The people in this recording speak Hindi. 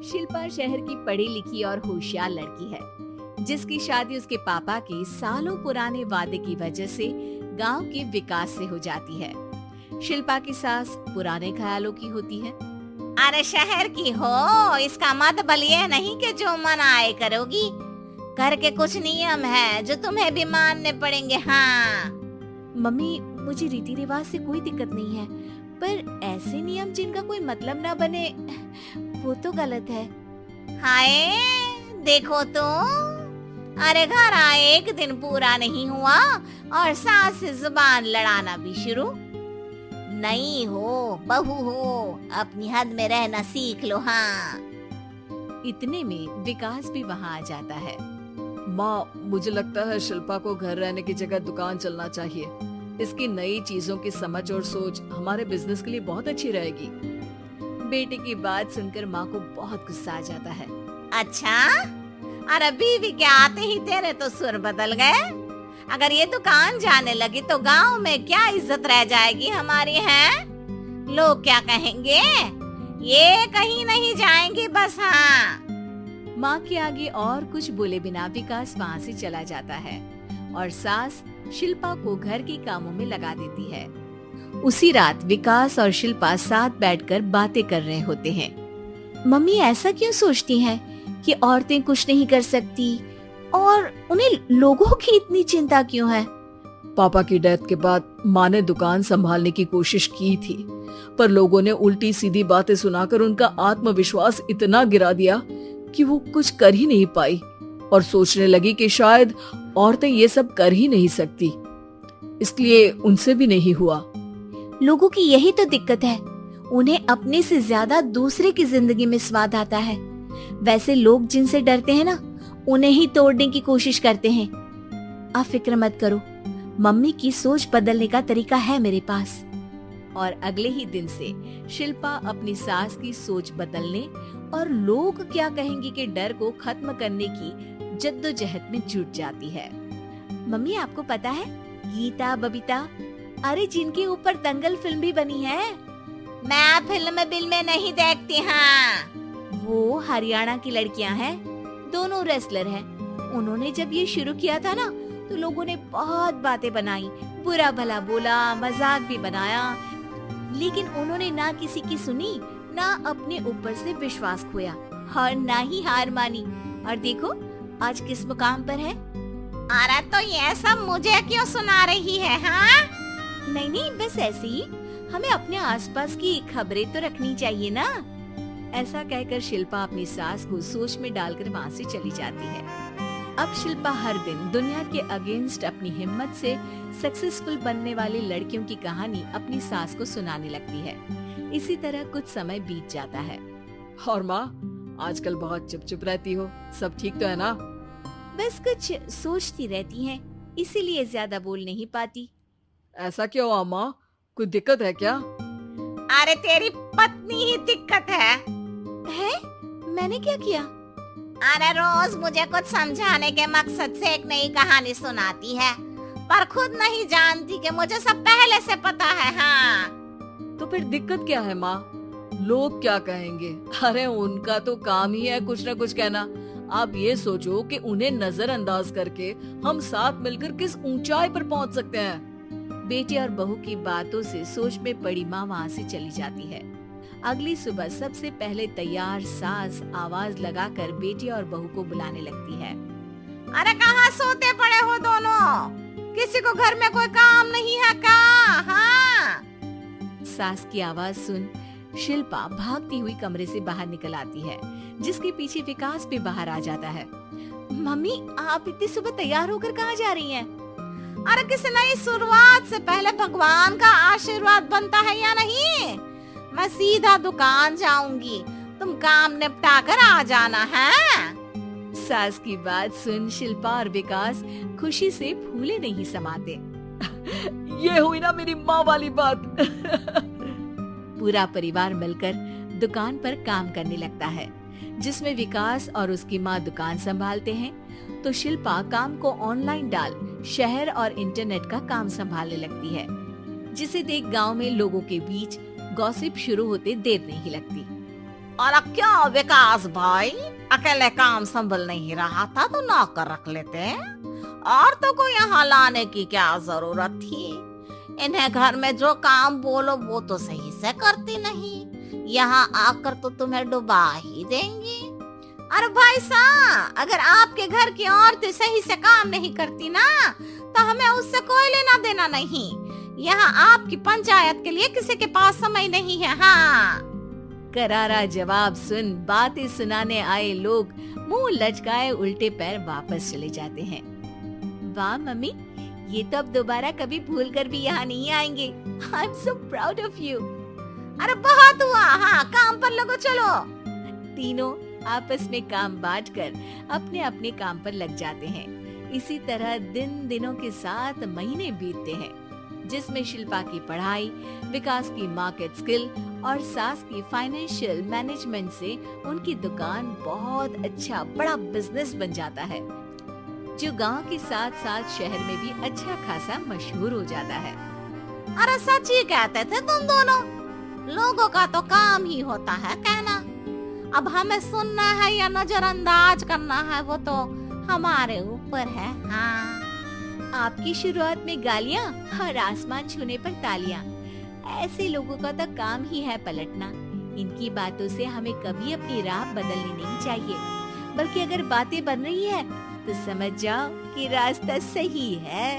शिल्पा शहर की पढ़ी लिखी और होशियार लड़की है, जिसकी शादी उसके पापा के सालों पुराने वादे की वजह से गांव के विकास से हो जाती है। शिल्पा की सास पुराने ख्यालों की होती है। अरे शहर की हो, इसका मतलब ये नहीं कि जो मन आए करोगी। घर के कुछ नियम है जो तुम्हें भी मानने पड़ेंगे। हाँ मम्मी, मुझे रीति रिवाज से कोई दिक्कत नहीं है, पर ऐसे नियम जिनका कोई मतलब ना बने वो तो गलत है। हाय देखो तो, अरे घर आए एक दिन पूरा नहीं हुआ और सास से जुबान लड़ाना भी शुरू। नहीं हो, बहू हो, अपनी हद में रहना सीख लो। हाँ इतने में विकास भी वहाँ आ जाता है। माँ, मुझे लगता है शिल्पा को घर रहने की जगह दुकान चलना चाहिए। इसकी नई चीजों की समझ और सोच हमारे बिजनेस के लिए बहुत अच्छी रहेगी। बेटे की बात सुनकर माँ को बहुत गुस्सा आ जाता है। अच्छा, अरे बीवी के आते ही तेरे तो सुर बदल गए। अगर ये दुकान जाने लगी तो गांव में क्या इज्जत रह जाएगी हमारी है? लोग क्या कहेंगे? ये कहीं नहीं जाएंगी बस। हाँ माँ के आगे और कुछ बोले बिना विकास वहाँ से चला जाता है और सास शिल्पा को घर के कामों में लगा देती है। उसी रात विकास और शिल्पा साथ बैठकर बातें कर रहे होते हैं। मम्मी ऐसा क्यों सोचती हैं कि औरतें कुछ नहीं कर सकती और उन्हें लोगों की इतनी चिंता क्यों है? पापा की डेथ के बाद माँ ने दुकान संभालने की कोशिश की थी, पर लोगों ने उल्टी सीधी बातें सुनाकर उनका आत्मविश्वास इतना गिरा दिया कि वो कुछ कर ही नहीं पाई और सोचने लगी कि शायद औरतें ये सब कर ही नहीं सकती, इसलिए उनसे भी नहीं हुआ। लोगों की यही तो दिक्कत है, उन्हें अपने से ज्यादा दूसरे की जिंदगी में स्वाद आता है। वैसे लोग जिनसे डरते हैं ना, उन्हें ही तोड़ने की कोशिश करते हैं। आप फिक्र मत करो, मम्मी की सोच बदलने का तरीका है मेरे पास। और अगले ही दिन से शिल्पा अपनी सास की सोच बदलने और लोग क्या कहेंगे के डर को खत्म करने की जद्दोजहद में जुट जाती है। मम्मी, आपको पता है गीता, बबीता, अरे जिनके ऊपर दंगल फिल्म भी बनी है। मैं फिल्में नहीं देखती। हाँ वो हरियाणा की लड़कियां हैं, दोनों रेसलर हैं। उन्होंने जब ये शुरू किया था ना, तो लोगों ने बहुत बातें बनाई, बुरा भला बोला, मजाक भी बनाया, लेकिन उन्होंने ना किसी की सुनी, ना अपने ऊपर से विश्वास खोया और ना ही हार मानी। और देखो आज किस मुकाम पर है। अरे तो ये सब मुझे क्यों सुना रही है? हाँ नहीं, बस ऐसे ही हमें अपने आसपास की खबरें तो रखनी चाहिए ना। ऐसा कहकर शिल्पा अपनी सास को सोच में डालकर वहाँ से चली जाती है। अब शिल्पा हर दिन दुनिया के अगेंस्ट अपनी हिम्मत से सक्सेसफुल बनने वाली लड़कियों की कहानी अपनी सास को सुनाने लगती है। इसी तरह कुछ समय बीत जाता है। और माँ, आजकल बहुत चुप रहती हो, सब ठीक तो है ना? बस कुछ सोचती रहती हैं, इसीलिए ज्यादा बोल नहीं पाती। ऐसा क्यों हुआ माँ, कोई दिक्कत है क्या? अरे तेरी पत्नी ही दिक्कत है। मैंने क्या किया? अरे रोज मुझे कुछ समझाने के मकसद से एक नई कहानी सुनाती है, पर खुद नहीं जानती कि मुझे सब पहले से पता है। हाँ तो फिर दिक्कत क्या है माँ? लोग क्या कहेंगे? अरे उनका तो काम ही है कुछ न कुछ कहना। आप ये सोचो कि उन्हें नजरअंदाज करके हम साथ मिलकर किस ऊंचाई पर पहुंच सकते हैं। बेटे और बहू की बातों से सोच में पड़ी माँ वहाँ से चली जाती है। अगली सुबह सबसे पहले तैयार सास आवाज लगाकर बेटी और बहू को बुलाने लगती है। अरे कहाँ सोते पड़े हो दोनों? किसी को घर में कोई काम नहीं है क्या? हाँ सास की आवाज सुन शिल्पा भागती हुई कमरे से बाहर निकल आती है, जिसके पीछे विकास भी बाहर आ जाता है। मम्मी, आप इतनी सुबह तैयार होकर कहाँ जा रही हैं? अरे किसी नई शुरुआत से पहले भगवान का आशीर्वाद बनता है या नहीं? मैं सीधा दुकान जाऊंगी, तुम काम निपटा कर आ जाना है। सास की बात सुन शिल्पा और विकास खुशी से फूले नहीं समाते। ये हुई ना मेरी माँ वाली बात। पूरा परिवार मिलकर दुकान पर काम करने लगता है, जिसमें विकास और उसकी माँ दुकान संभालते हैं, तो शिल्पा काम को ऑनलाइन डाल शहर और इंटरनेट का काम संभालने लगती है, जिसे देख गांव में लोगों के बीच गॉसिप शुरू होते देर नहीं लगती। और अब क्या विकास भाई, अकेले काम संभल नहीं रहा था तो नौकर रख लेते, और तो कोई यहाँ लाने की क्या जरूरत थी। इन्हें घर में जो काम बोलो वो तो सही से करती नहीं, यहाँ आकर तो तुम्हें डुबा ही देंगी। अरे भाई साहब, अगर आपके घर की औरतें सही से काम नहीं करती ना तो हमें उससे कोई लेना देना नहीं। यहाँ आपकी पंचायत के लिए किसी के पास समय नहीं है। हाँ, करारा जवाब सुन बातें सुनाने आए लोग मुंह लचकाए उल्टे पैर वापस चले जाते हैं। वाह मम्मी, ये तो अब दोबारा कभी भूल कर भी यहाँ नहीं आएंगे। I am so proud of you. अरे बहुत हुआ, हाँ काम पर लगो चलो। तीनों आपस में काम बांटकर अपने अपने काम पर लग जाते हैं। इसी तरह दिनों के साथ महीने बीतते हैं, जिसमें शिल्पा की पढ़ाई, विकास की मार्केट स्किल और सास की फाइनेंशियल मैनेजमेंट से उनकी दुकान बहुत अच्छा बड़ा बिजनेस बन जाता है, जो गांव के साथ साथ शहर में भी अच्छा खासा मशहूर हो जाता है। अरे सच ही कहते थे तुम दोनों, लोगों का तो काम ही होता है कहना। अब हमें सुनना है या नजरअंदाज करना है वो तो हमारे ऊपर है। हाँ, आपकी शुरुआत में गालियाँ और आसमान छूने पर तालियां, ऐसे लोगों का तो काम ही है पलटना। इनकी बातों से हमें कभी अपनी राह बदलनी नहीं चाहिए, बल्कि अगर बातें बन रही है तो समझ जाओ कि रास्ता सही है।